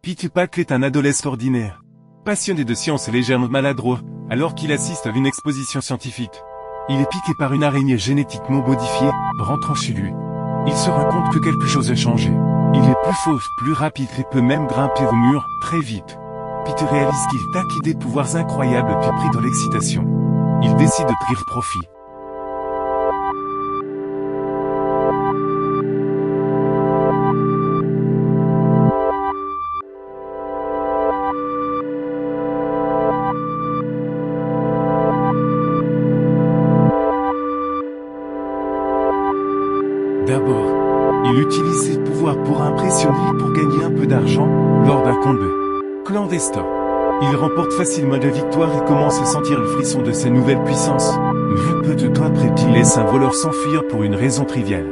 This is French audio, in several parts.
Pete Packle est un adolescent ordinaire. Passionné de science et légèrement maladroit, alors qu'il assiste à une exposition scientifique. Il est piqué par une araignée génétiquement modifiée, rentrant chez lui. Il se rend compte que quelque chose a changé. Il est plus fauve, plus rapide et peut même grimper au mur, très vite. Pete réalise qu'il a acquis des pouvoirs incroyables puis pris dans l'excitation. Il décide de tirer profit. D'abord, il utilise ses pouvoirs pour impressionner et pour gagner un peu d'argent, lors d'un combat clandestin. Il remporte facilement la victoire et commence à sentir le frisson de sa nouvelle puissance. Mais peu de temps après, il laisse un voleur s'enfuir pour une raison triviale.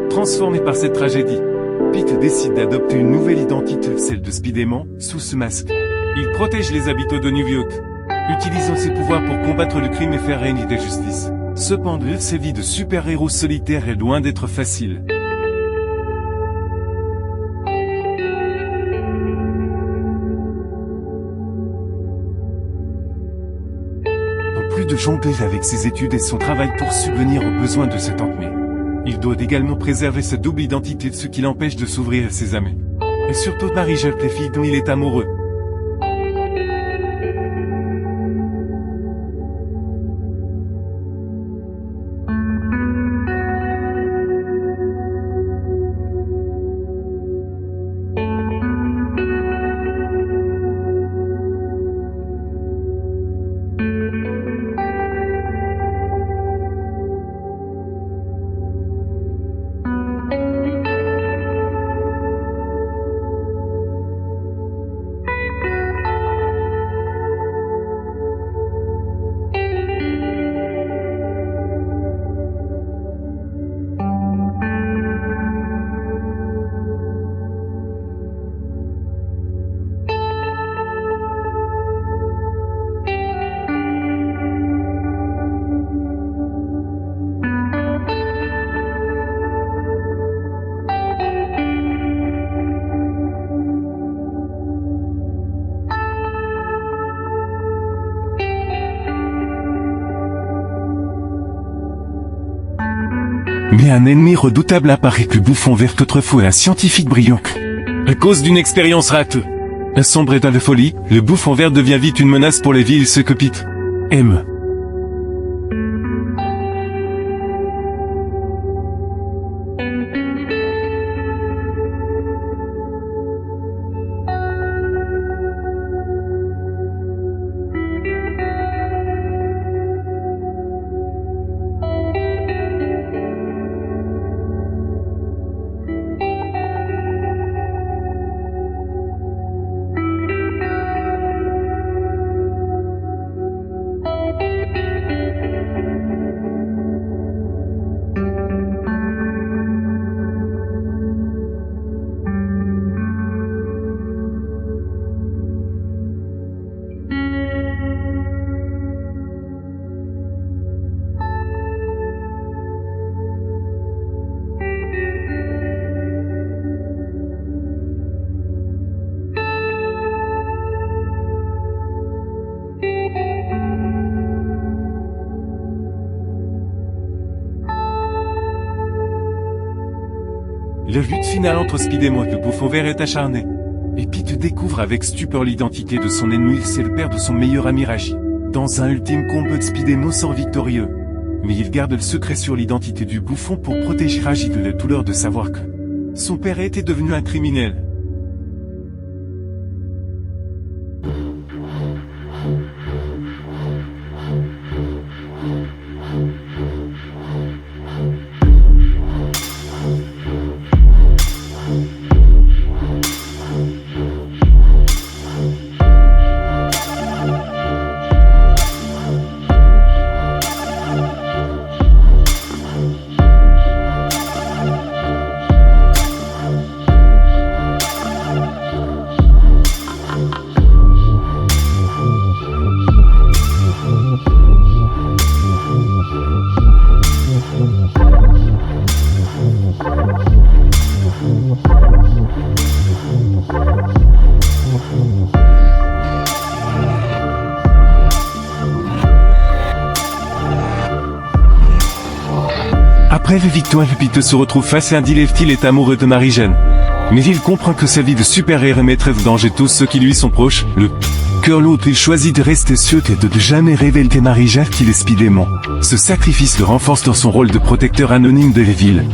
Transformé par cette tragédie, Pete décide d'adopter une nouvelle identité, celle de Spider-Man, sous ce masque. Il protège les habitants de New York, utilisant ses pouvoirs pour combattre le crime et faire régner la justice. Cependant, sa vie de super-héros solitaire est loin d'être facile. En plus de jongler avec ses études et son travail pour subvenir aux besoins de cet empire, il doit également préserver sa double identité, ce qui l'empêche de s'ouvrir à ses amis. Et surtout Marie-Jo, la fille dont il est amoureux. Mais un ennemi redoutable apparaît, le Bouffon Vert, autrefois un scientifique brillant. À cause d'une expérience ratée, sombré dans la folie, le Bouffon Vert devient vite une menace pour les villes, ce que Pete aime. La lutte finale entre Spider-Man et le Bouffon Vert est acharnée. Et Pete découvre avec stupeur l'identité de son ennemi, c'est le père de son meilleur ami Raji. Dans un ultime combat, Spider-Man sort victorieux. Mais il garde le secret sur l'identité du Bouffon pour protéger Raji de la douleur de savoir que son père était devenu un criminel. Après les victoires, Peter se retrouve face à un deal. Il est amoureux de Mary-Jane. Mais il comprend que sa vie de super-héros mettrait en danger tous ceux qui lui sont proches. Le Curlout, il choisit de rester sûr et de ne jamais révéler à Mary-Jane qu'il est Spider-Man. Ce sacrifice le renforce dans son rôle de protecteur anonyme de la ville.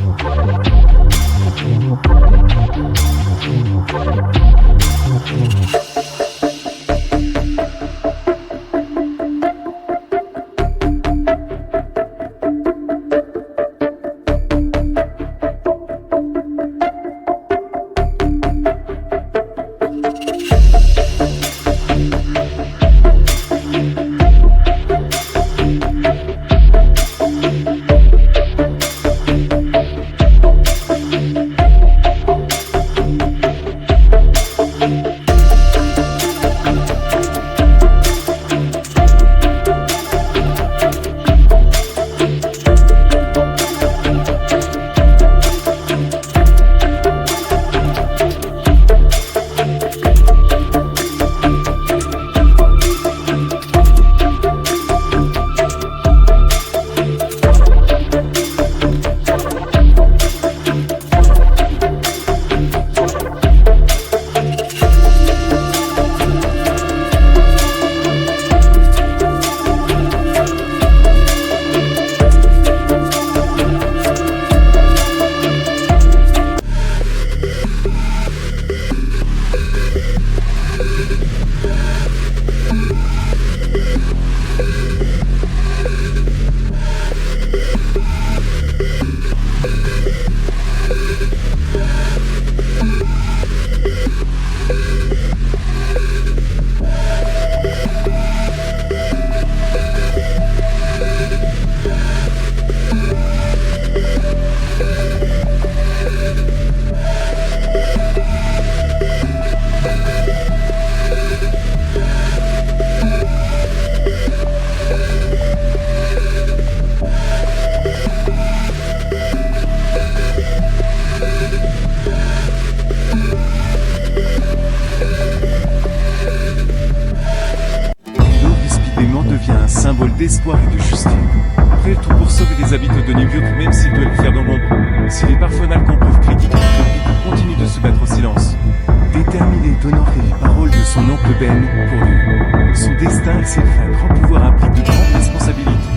Devient un symbole d'espoir et de justice. Prêt tout pour sauver les habitants de New York, même s'il doit le faire dans l'ombre. S'il est parfois mal qu'on preuve critique, il continue de se battre au silence. Déterminé d'honorer les paroles de son oncle Ben, pour lui, son destin et ses fins, grand pouvoir implique de grandes responsabilités.